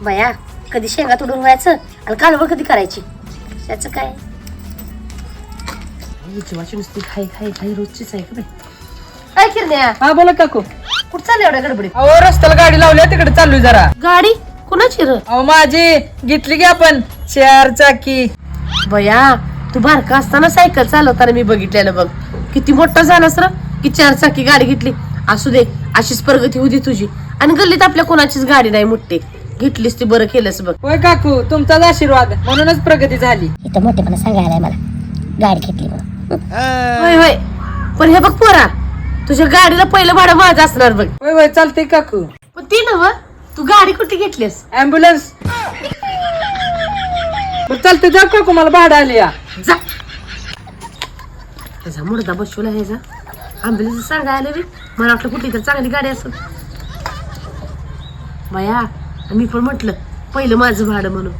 बया कधी शेंगा तोडून व्हायचं आणि कालवड कधी करायची त्याचं काय जीवाची नुसती खाई खाई खाई रोजचीच आहे का बाई. काय किरण्या हा बोला काकू. कुठं चाललं एवढ्या गडबडीत? अहो रस्त्याला गाडी लावली तिकडे चाललोय जरा. गाडी कुणाची र? अहो माझी घेतली की आपण 4 चाकी. बया तू बारका असताना सायकल चालवताना मी बघितलेलं बघ. किती मोठा झालास र की 4 चाकी गाडी घेतली. असू दे अशीच प्रगती होती तुझी. आणि गल्लीत आपल्या कोणाचीच गाडी नाही मोठी घेतलीस ती बरं केलंस बघ. होय काकू तुमचाच आशीर्वाद म्हणूनच प्रगती झाली. इथं मोठेपणा सांगायला मला गाडी घेतली म्हणून. होय होय पण हे बघ पोरा तुझ्या गाडीला पहिलं भाडं माझं असणार बघ. होय होय चालतंय काकू. पण ती नव तू गाडी कुठे घेतलीस? ऍम्ब्युलन्स. चालतंय जा काकू मला भाडं आली या. जा त्याचा मुर्दा बसवला ह्याचा आंबेलीचं सांगायला बी मला वाटलं कुठली तर चांगली गाडी असेल. बया मी पण म्हटलं पहिलं माझं भाडं म्हणून